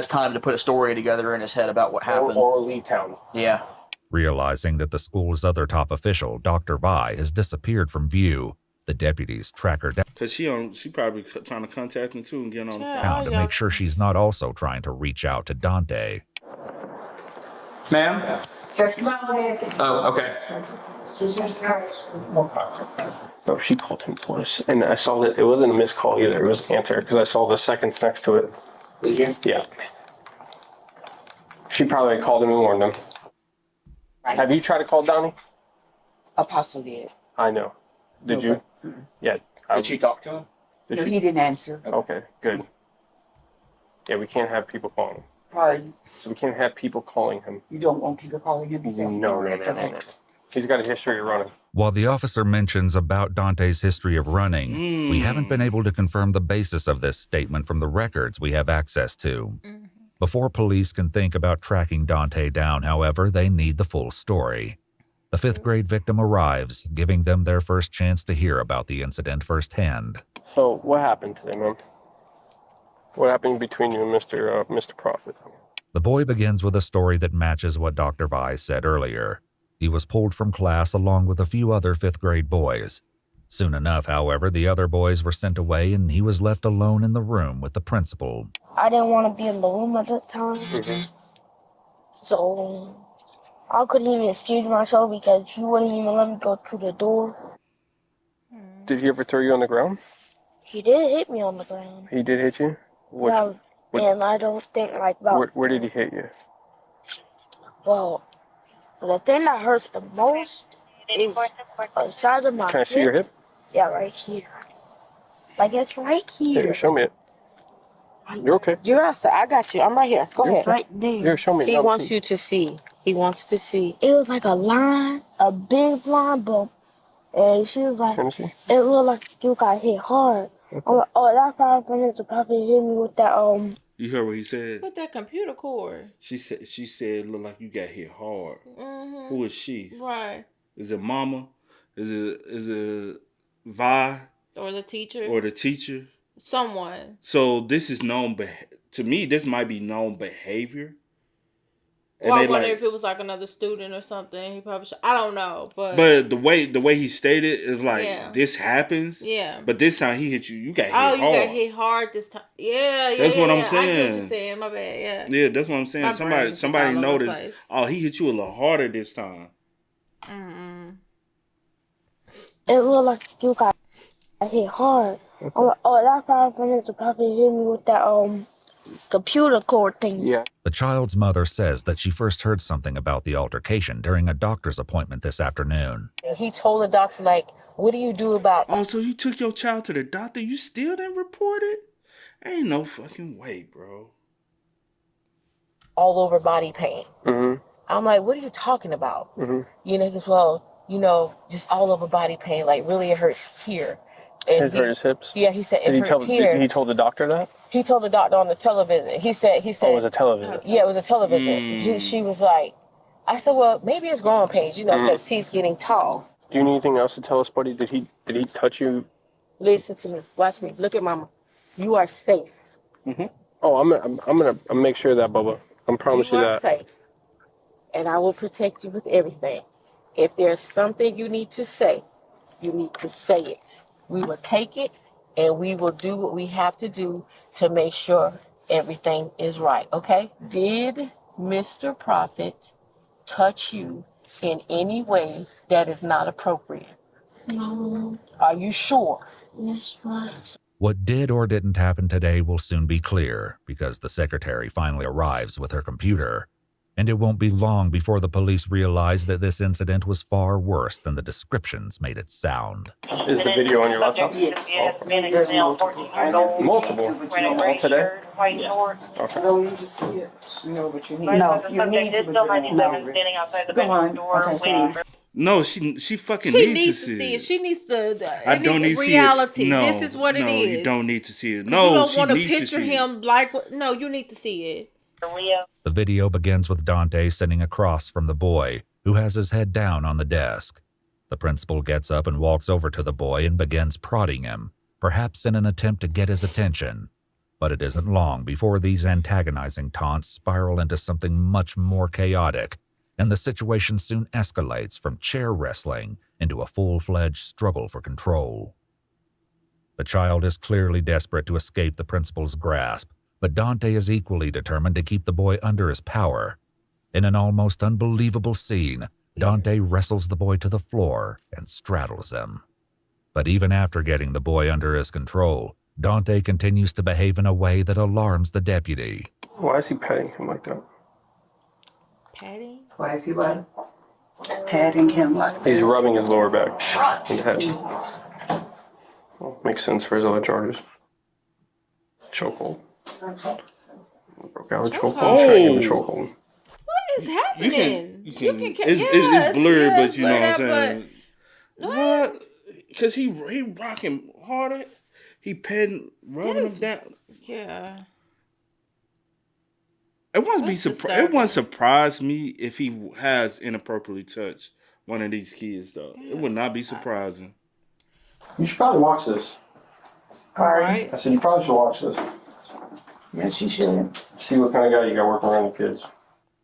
time to put a story together in his head about what happened. Or leave town. Yeah. Realizing that the school's other top official, Dr. Vi, has disappeared from view, the deputies track her Cause she probably trying to contact him too and get on the phone. down to make sure she's not also trying to reach out to Dante. Ma'am? Just a moment. Oh, okay. No, she called him twice. And I saw that it wasn't a missed call either. It was an answer because I saw the seconds next to it. Did you? Yeah. She probably called him and warned him. Right. Have you tried to call Donnie? Apostle did. I know. Did you? Yeah. Did she talk to him? Did No, she? he didn't answer. Okay, good. Yeah, we can't have people calling him. Pardon? So we can't have people calling him. You don't want people calling him himself? No. He's got a history of running. While the officer mentions about Dante's history of running, we haven't been able to confirm the basis of this statement from the records we have access to. Before police can think about tracking Dante down, however, they need the full story. The fifth grade victim arrives, giving them their first chance to hear about the incident firsthand. So what happened today, man? What happened between you and Mr. Prophet? The boy begins with a story that matches what Dr. Vi said earlier. He was pulled from class along with a few other fifth grade boys. Soon enough, however, the other boys were sent away and he was left alone in the room with the principal. I didn't want to be in the room at that time. So I couldn't even excuse myself because he wouldn't even let me go through the door. Did he ever throw you on the ground? He did hit me on the ground. He did hit you? And I don't think like about... Where did he hit you? Well, the thing that hurts the most is the side of my hip. Can I see your hip? Yeah, right here. Like it's right here. Here, show me it. You're okay. You're outside. I got you. I'm right here. Go ahead. Right there. Here, show me. He wants you to see. He wants to see. It was like a line, a big line bump. And she was like, Let me see. it looked like you got hit hard. I'm like, oh, that's 5 minutes to probably hit me with that, You heard what he said? With that computer cord. She said look like you got hit hard. Who is she? Right. Is it mama? Is it Vi? Or the teacher. Or the teacher? Someone. So this is known, to me, this might be known behavior. And well, I wonder if it was like another student or something. He probably should. I don't know, but the way he stated is like this happens. Yeah. But this time he hit you. You got hit hard. Oh, you got hit hard this time. Yeah. That's what I'm saying. I get what you're saying. My bad. Yeah. Yeah, that's what I'm saying. Somebody noticed. Oh, he hit you a little harder this time. It looked like you got hit hard. I'm like, oh, that's 5 minutes to probably hit me with that computer cord thing. Yeah. The child's mother says that she first heard something about the altercation during a doctor's appointment this afternoon. He told the doctor, like, what do you do about... Oh, so you took your child to the doctor? You still didn't report it? Ain't no fucking way, bro. All over body pain. I'm like, what are you talking about? You know, he goes, well, you know, just all over body pain. Like, really, it hurts here. And it hurt his hips? Yeah, he said it hurts here. Did he told the doctor that? He told the doctor on the television. He said. Oh, it was a television. Yeah, it was a television. She was like, I said, well, maybe it's growing pains, you know, because he's getting tall. Do you need anything else to tell us, buddy? Did he touch you? Listen to me. Watch me. Look at mama. You are safe. Oh, I'm gonna make sure of that, Bubba. I promise you that. You are safe. And I will protect you with everything. If there's something you need to say, you need to say it. We will take it and we will do what we have to do to make sure everything is right, okay? Did Mr. Prophet touch you in any way that is not appropriate? No. Are you sure? Yes, right. What did or didn't happen today will soon be clear because the secretary finally arrives with her computer. And it won't be long before the police realize that this incident was far worse than the descriptions made it sound. Is the video on your laptop? Yes. There's multiple. I know. Multiple? All today? Okay. No, you just see it. No, but you need. No, you need to, but you don't. Go on. Okay, please. No, she fucking She needs to see it. She needs to. I don't need to see it. reality. No, This is what it is. You don't need to see it. You No, don't she want to needs to picture see him like. No, you need to see it. The video begins with Dante sitting across from the boy, who has his head down on the desk. The principal gets up and walks over to the boy and begins prodding him, perhaps in an attempt to get his attention. But it isn't long before these antagonizing taunts spiral into something much more chaotic, and the situation soon escalates from chair wrestling into a full-fledged struggle for control. The child is clearly desperate to escape the principal's grasp, but Dante is equally determined to keep the boy under his power. In an almost unbelievable scene, Dante wrestles the boy to the floor and straddles him. But even after getting the boy under his control, Dante continues to behave in a way that alarms the deputy. Why is he petting him like that? Patty? Why is he what? Patting him like that? He's rubbing his lower back and head. Well, makes sense for his other charges. Chokehold. Broke out a chokehold. Trying to give a chokehold. What is happening? It's blurred, but you know what I'm saying. But, what? Because he rocking harder. He rubbing him down. Yeah. It wouldn't surprise me if he has inappropriately touched one of these kids, though. Yeah. It would not be surprising. You should probably watch this. Right. I said you probably should watch this. Yes, you should. See what kind of guy you got working around the kids.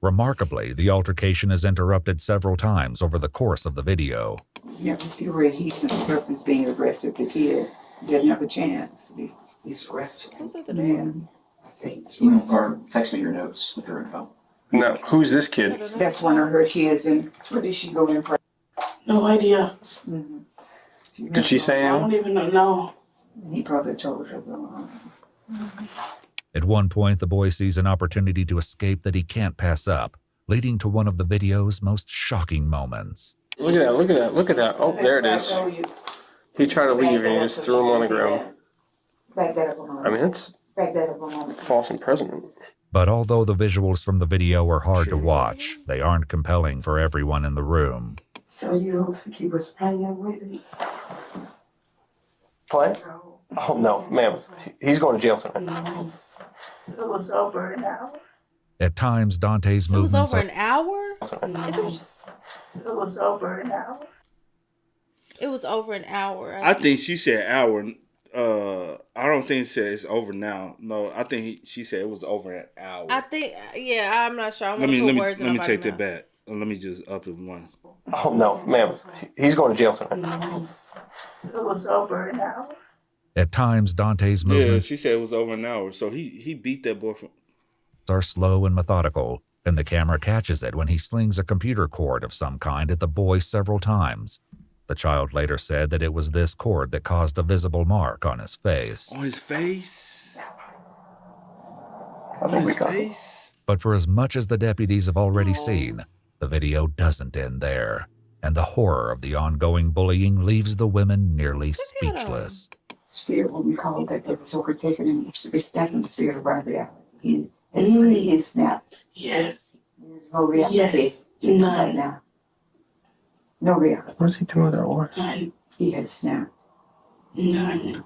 Remarkably, the altercation is interrupted several times over the course of the video. You have to see where he himself is being aggressive. The kid didn't have a chance. He's aggressive. Who's at the door? Man. Or text me your notes with your info. No, who's this kid? That's one of her kids. And where did she go in for? No idea. Mm-hmm. Did she say I anything? don't even know. He probably told her to go on. At one point, the boy sees an opportunity to escape that he can't pass up, leading to one of the video's most shocking moments. Look at that. Oh, there it is. He tried to leave and he just threw him on the ground. Back that up a moment. I mean, it's Back that up a moment. false imprisonment. But although the visuals from the video are hard to watch, they aren't compelling for everyone in the room. So you don't think he was playing with me? Play? Oh, no, ma'am. He's going to jail tonight. It was over an hour. At times, Dante's It was movements over are an hour? It was over an hour. It was over an hour. I think she said hour. I don't think she said it's over now. No, I think she said it was over an hour. I think, yeah, I'm not sure. I'm let me take that back. back. Let me just up it one. Oh, no, ma'am. He's going to jail tonight. It was over an hour. At times, Dante's movements she said it was over an hour. So he beat that boy. are slow and methodical, and the camera catches it when he slings a computer cord of some kind at the boy several times. The child later said that it was this cord that caused a visible mark on his face. On his face? I think we got him. But for as much as the deputies have already seen, the video doesn't end there, and the horror of the ongoing bullying leaves the women nearly speechless. Spirit, what we call that, that was overtaken and it's stepping the spirit of our reality. He is snapped. Yes. There's no reality. Yes. Right None. now. No reality. What is he doing with that watch? None. He has snapped. None.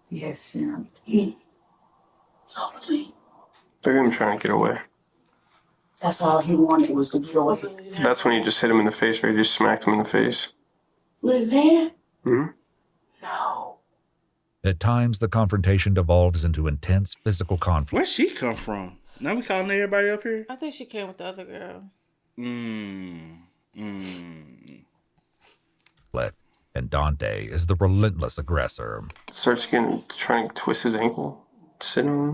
He has snapped. Totally. Look at him trying to get away. That's all he wanted was to get away. That's when you just hit him in the face, or you just smacked him in the face. With his hand? Mm-hmm. No. At times, the confrontation devolves into intense physical conflict. Where'd she come from? Now we calling everybody up here? I think she came with the other girl. And Dante is the relentless aggressor. Starts trying to twist his ankle. Sitting on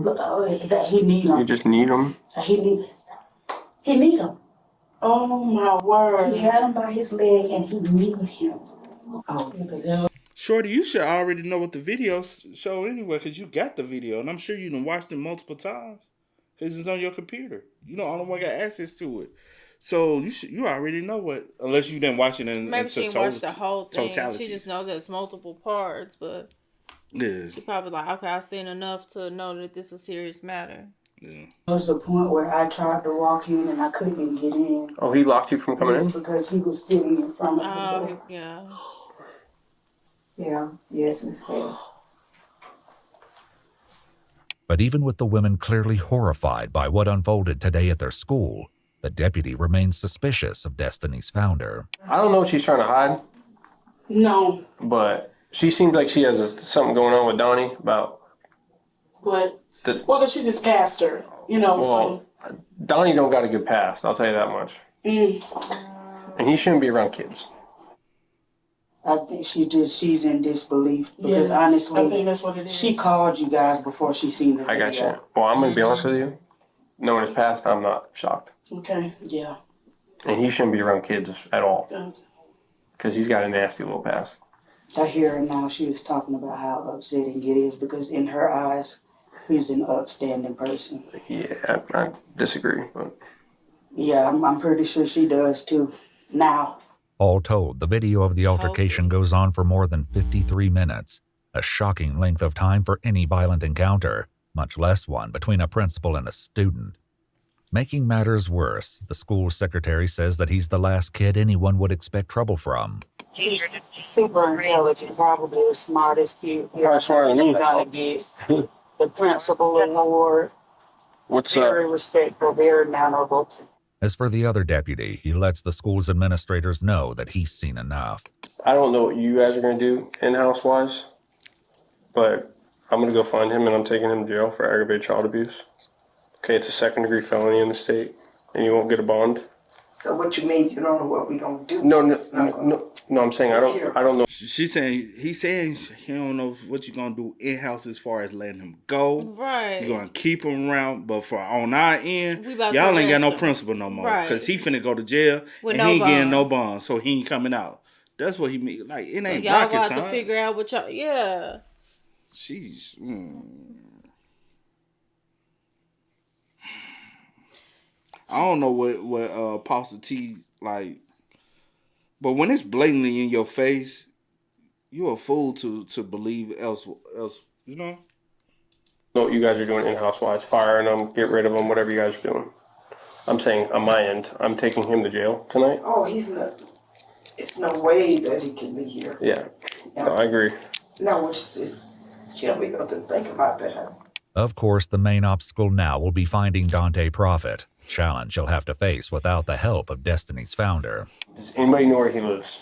him. That he need him. You just need him. He need him. Oh my word. He had him by his leg and he needed him. Oh, Shorty, you should already know what the video show anyway, because you got the video, and I'm sure you done watched it multiple times, because it's on your computer. You know, only one got access to it. So you already know what, unless you didn't watch it Maybe she didn't watch the whole thing. totality. She just knows there's multiple parts, but yeah, she probably like, okay, I've seen enough to know that this is a serious matter. yeah. There was a point where I tried to walk in and I couldn't get in. Oh, he locked you from coming in? Because he was sitting in front of the Oh, door. yeah. Yeah, yes, Miss Haley. But even with the women clearly horrified by what unfolded today at their school, the deputy remains suspicious of Destiny's founder. I don't know what she's trying to hide, No, but she seems like she has something going on with Donnie about but the. because she's his pastor, Well, Donnie don't got a good past. I'll tell you that much. And he shouldn't be around kids. I think she's in disbelief because honestly, I think that's what it is. She called you guys before she seen the video. I got you. Well, I'm gonna be honest with you. Knowing his past, I'm not shocked. Okay, yeah. And he shouldn't be around kids at all because he's got a nasty little past. I hear her now. She was talking about how upsetting it is because in her eyes, he's an upstanding person. Yeah, I disagree, but Yeah, I'm pretty sure she does too. Now. All told, the video of the altercation goes on for more than 53 minutes, a shocking length of time for any violent encounter, much less one between a principal and a student. Making matters worse, the school secretary says that he's the last kid anyone would expect trouble from. He's super intelligent, probably the smartest kid. Probably smarter than me. Gonna get the principal award. What's Very respectful, very mannerable. As for the other deputy, he lets the school's administrators know that he's seen enough. I don't know what you guys are gonna do in-house wise, but I'm gonna go find him and I'm taking him to jail for aggravated child abuse. Okay, it's a second-degree felony in the state, and you won't get a bond. So what you mean? You don't know what we gonna do? No. I'm saying I don't know. He's saying he don't know what you're gonna do in house as far as letting him go. Right. You're gonna keep him around, but for on our end, We about to y'all ain't got no arrest him. principal no more. Right. Cause he finna go to jail With and no he ain't getting bond. no bond, so he ain't coming out. That's what he mean. Like it So ain't y'all rocket gonna have science. to figure out what y'all. Yeah. Jeez. I don't know what Pastor T like, but when it's blatantly in your face, you're a fool to believe else. You know. Know what you guys are doing in-house wise, firing them, get rid of them, whatever you guys are doing. I'm saying on my end, I'm taking him to jail tonight. Oh, he's not. It's no way that he can be here. Yeah, no, I agree. No, it's can't be nothing. Think about that. Of course, the main obstacle now will be finding Dante Prophet, challenge he'll have to face without the help of Destiny's founder. Does anybody know where he lives?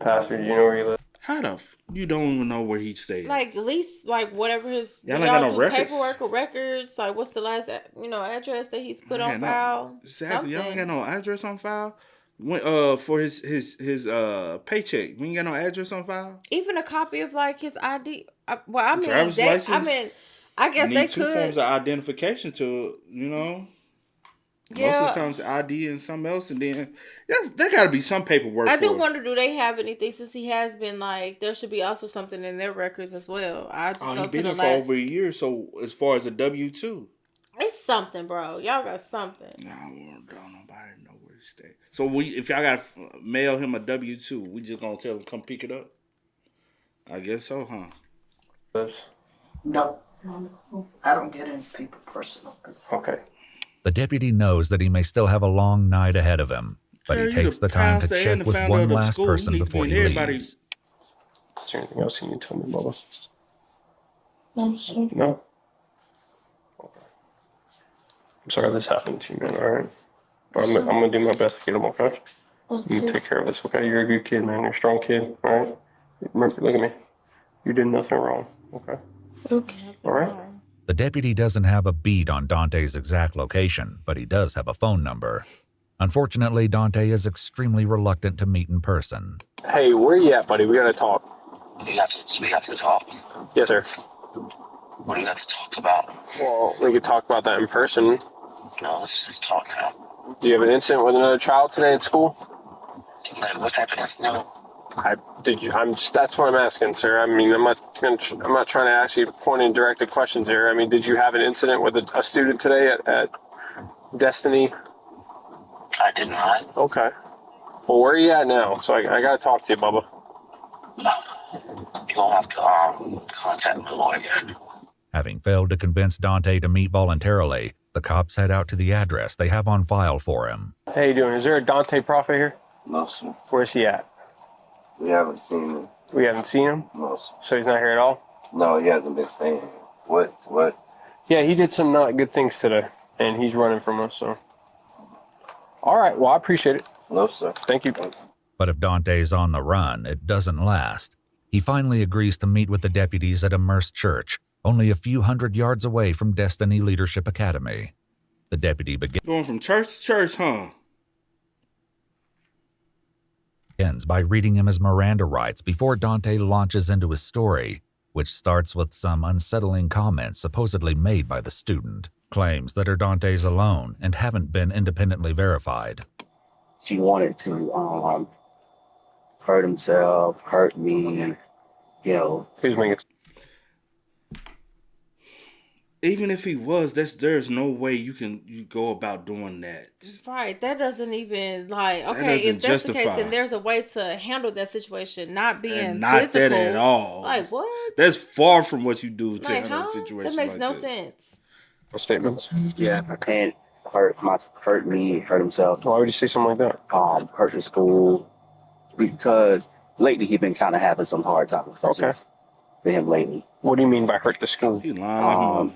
Pastor, do you know where he lives? How the you don't even know where he stayed? Like at least like whatever his Y'all do ain't got y'all no do records? paperwork or records. Like what's the last address that he's put on file? Exactly. Y'all ain't got Something. no address on file. When, for his paycheck, we ain't got no address on file. Even a copy of like his ID. I mean, Driver's license? I guess You they need two could. forms of identification to Most Yeah. of the times ID and something else, and then there got to be some paperwork. I do for it. wonder, do they have anything since he has been like? There should be also something in their records as well. I just Oh, go he to been the here for last. over a year. So as far as a W-2, It's something, bro. Y'all got something. nah, don't nobody know where he stay. So if y'all got to mail him a W-2, we just gonna tell him come pick it up. I guess so, huh? No, I don't get into people personal. Okay. The deputy knows that he may still have a long night ahead of him, but Yeah, he you takes the the time to pastor check and the with founder one of the last school. person You need to before be he in everybody- leaves. Is there anything else you need to tell me, Bubba? No, sir. No? Okay. I'm sorry this happened to you, man, alright? I'm gonna do my best to get him, okay? You take care of this, okay? You're a good kid, man. You're a strong kid, alright? Remember, look at me. You did nothing wrong, okay? Okay. Alright? The deputy doesn't have a beat on Dante's exact location, but he does have a phone number. Unfortunately, Dante is extremely reluctant to meet in person. Hey, where you at, buddy? We gotta talk. We have to talk. Yes, sir. What do you have to talk about? Well, we could talk about that in person. No, let's just talk now. Do you have an incident with another child today at school? Like, what type of no? That's what I'm asking, sir. I mean, I'm not trying to ask you pointing directed questions here. I mean, did you have an incident with a student today at Destiny? I did not. Okay. Well, where are you at now? So I got to talk to you, Bubba. You're gonna have to contact my lawyer. Having failed to convince Dante to meet voluntarily, the cops head out to the address they have on file for him. How you doing? Is there a Dante Prophet here? No, sir. Where's he at? We haven't seen him. We haven't seen him? No, sir. So he's not here at all? No, he hasn't been staying here. What? Yeah, he did some not good things today, and he's running from us, so. All right, well, I appreciate it. No, sir. Thank you. But if Dante's on the run, it doesn't last. He finally agrees to meet with the deputies at Immerse Church, only a few hundred yards away from Destiny Leadership Academy. The deputy Going from church to church, huh? begins by reading him his Miranda rights before Dante launches into his story, which starts with some unsettling comments supposedly made by the student. Claims that are Dante's alone and haven't been independently verified. She wanted to hurt himself, hurt me, you know. Excuse me. Even if he was, there's no way you go about doing that. Right. That doesn't even okay, if that's the case, then there's a way to handle that situation, not being and not physical. that at all. Like what? That's far from what you do to Like, handle a situation. That makes like no that. sense. Statements. Yeah, I can't hurt me, hurt himself. Why would you say something like that? Hurt the school, because lately he's been kind of having some hard times. Okay. For him lately. What do you mean by hurt the school? He lying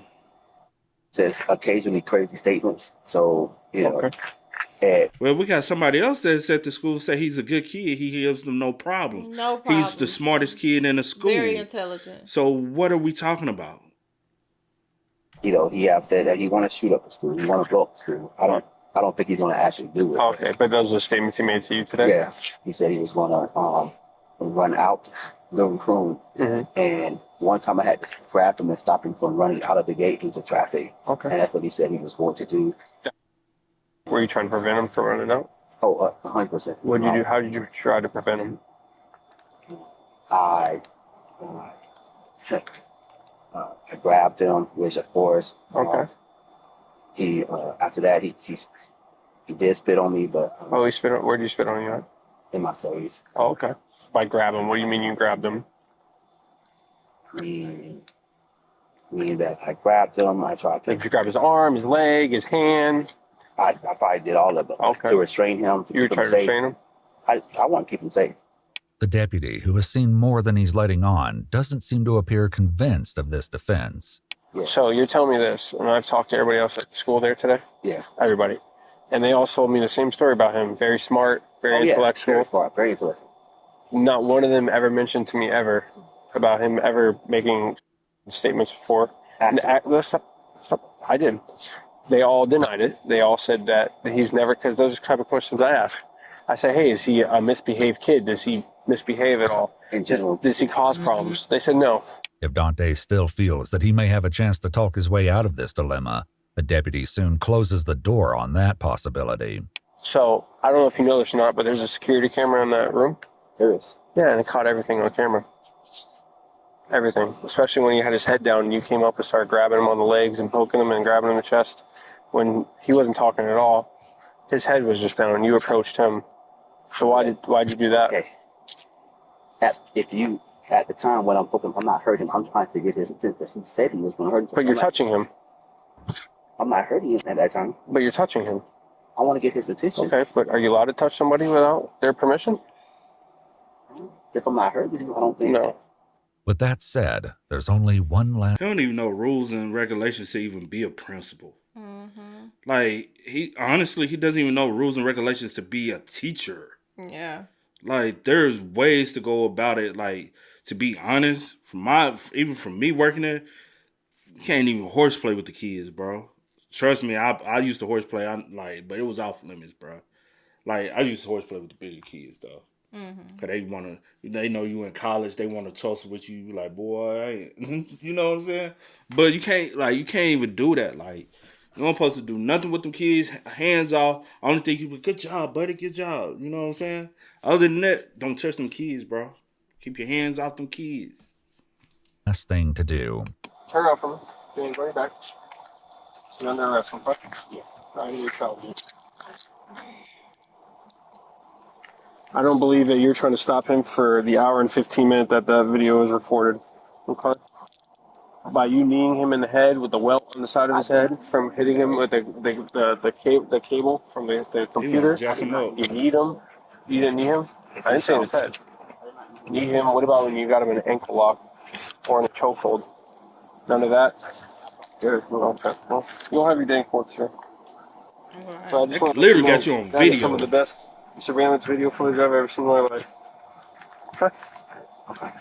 says occasionally crazy statements. So you know. Okay. Well, we got somebody else that's at the school say he's a good kid. He gives them no problem. No problem. He's the smartest kid in the school. Very intelligent. So what are we talking about? You know, he have said that he want to shoot up the school. He want to blow up the school. I don't think he's going to actually do it. Okay, but those are the statements he made to you today? Yeah. He said he was going to run out the room. Mm-hmm. And one time I had to grab him and stop him from running out of the gate into traffic. Okay. And that's what he said he was going to do. Were you trying to prevent him from running out? Oh, 100%. What did you do? How did you try to prevent him? I grabbed him, which of course, Okay. he after that he did spit on me, but Oh, he spit on. Where did you spit on you at? in my face. Oh, okay. By grabbing, what do you mean you grabbed him? Meaning that I grabbed him. I tried Did to. you grab his arm, his leg, his hand? I probably did all of it Okay. to restrain him. To You were keep him trying to safe. restrain him? I want to keep him safe. The deputy, who has seen more than he's letting on, doesn't seem to appear convinced of this defense. Yeah. So you're telling me this, and I've talked to everybody else at the school there today? Yeah. Everybody. And they all told me the same story about him. Very smart, very Yeah, intellectual. very smart, very intellectual. Not one of them ever mentioned to me ever about him ever making statements before. Stop. I did. They all denied it. They all said that he's never, because those are the type of questions I ask. I say, hey, is he a misbehaved kid? Does he misbehave at all? In general. Does he cause problems? They said no. If Dante still feels that he may have a chance to talk his way out of this dilemma, the deputy soon closes the door on that possibility. So I don't know if you know this or not, but there's a security camera in that room. There is. Yeah, and it caught everything on camera. Everything. Especially when he had his head down and you came up and started grabbing him on the legs and poking him and grabbing him in the chest. When he wasn't talking at all. His head was just down and you approached him. So why'd you do that? Okay. At the time when I'm not hurting him. I'm trying to get his attention. He said he was going to hurt him. But you're touching him. I'm not hurting him at that time. But you're touching him. I want to get his attention. Okay, but are you allowed to touch somebody without their permission? If I'm not hurting him, I don't think. No. With that said, there's only one last... He don't even know rules and regulations to even be a principal. Mm-hmm. Like, he doesn't even know rules and regulations to be a teacher. Yeah. Like, there's ways to go about it. Like, to be honest, even from me working there, you can't even horseplay with the kids, bro. Trust me, I used to horseplay, but it was off limits, bro. Like, I used to horseplay with the bigger kids, though. Mm-hmm. Cause they know you in college, they want to tussle with you. Like, boy, I ain't, you know what I'm saying? But you can't even do that. Like, You don't supposed to do nothing with them kids. Hands off. Only thing you good job, buddy. Good job. You know what I'm saying? Other than that, don't touch them kids, bro. Keep your hands off them kids. Best thing to do. Turn off from it. Bring it back. You're under arrest, okay? Yes. I don't believe that you're trying to stop him for the hour and 15 minute that video was recorded. Okay? By you kneeing him in the head with the welt on the side of his head from hitting him with the cable from the computer. Jack him up. You kneed him. You didn't knee him? I didn't say in his head. Knee him. What about when you got him in an ankle lock or in a chokehold? None of that? Good. Okay. Well, you'll have your day in court, sir. So I just want to literally got you on that is video. some of the best surveillance video footage I've ever seen in my life. Okay.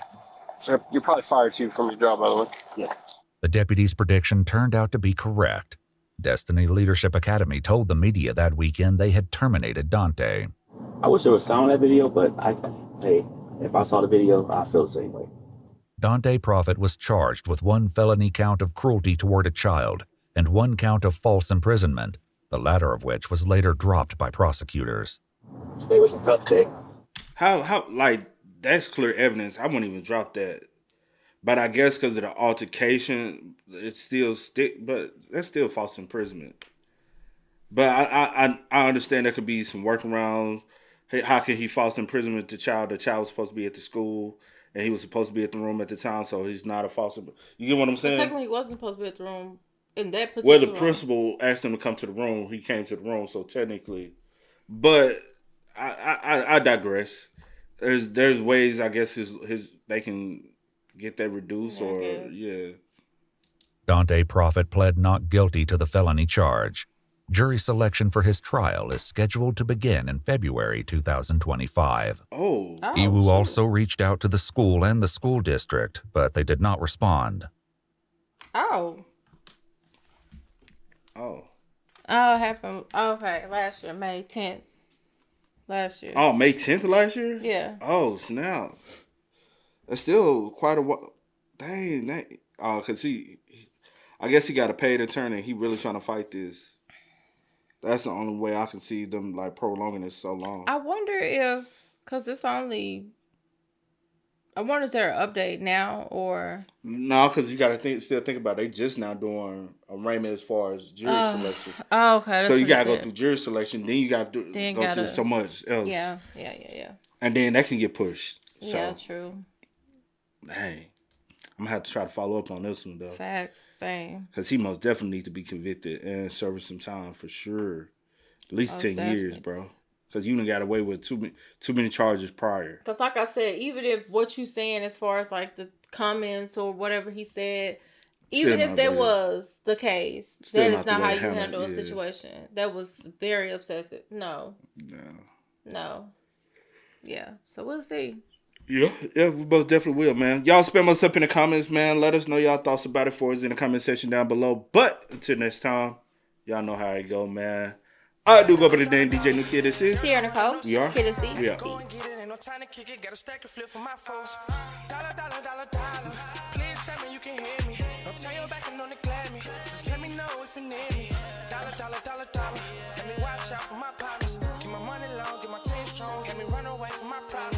You're probably fired too from your job, by the way. Yeah. The deputy's prediction turned out to be correct. Destiny Leadership Academy told the media that weekend they had terminated Dante. I wish there was sound on that video, but if I saw the video, I feel the same way. Dante Prophet was charged with 1 felony count of cruelty toward a child and 1 count of false imprisonment, the latter of which was later dropped by prosecutors. Today was a tough day. How like that's clear evidence. I wouldn't even drop that. But I guess because of the altercation, it's still but that's still false imprisonment. But I understand there could be some workarounds. Hey, how can he false imprisonment the child? The child was supposed to be at the school, and he was supposed to be at the room at the time, so he's not a false. You get what I'm saying? But technically, he wasn't supposed to be at the room in that particular. Well, the principal asked him to come to the room. He came to the room, so technically, but I digress. There's ways I guess his they can get that reduced yeah. Dante Prophet pled not guilty to the felony charge. Jury selection for his trial is scheduled to begin in February 2025. Iwu also reached out to the school and the school district, but they did not respond. Oh, it happened. Okay, last year, May 10th. Last year. Oh, May 10th last year? Yeah. Oh, snap. That's still quite a while. Dang, because I guess he got a paid attorney. He really trying to fight this. That's the only way I can see them like prolonging it so long. I wonder if, because it's only, I wonder is there an update now or? No, because you got to still think about it. They just now doing arraignment as far as jury selection. Oh, okay. That's so you got to go through jury selection. Then you got to go through so much else. Yeah. And then that can get pushed. Yeah, true. Dang. I'm going to have to try to follow up on this one, though. Facts, same. Because he most definitely needs to be convicted and serve some time for sure. At least 10 years, bro. Because you done got away with too many charges prior. Because like I said, even if what you saying as far as like the comments or whatever he said, even if that was the case, that is not how you handle a situation. That was very obsessive. No. Yeah. So we'll see. Yeah, we most definitely will, man. Y'all spam us up in the comments, man. Let us know y'all thoughts about it for us in the comment section down below. But until next time, y'all know how it go, man. I do go by the name DJ New Kid. This is Sierra Nicole. We are. Kid C. We are. Go and get it, ain't no time to kick it. Got a stack of flip for my folks. Dollar. Please tell me you can hear me. Don't turn your back and don't neglect me. Just let me know if you need me. Dollar. Let me watch out for my partners. Keep my money long, get my team strong. Let me run away from my problems.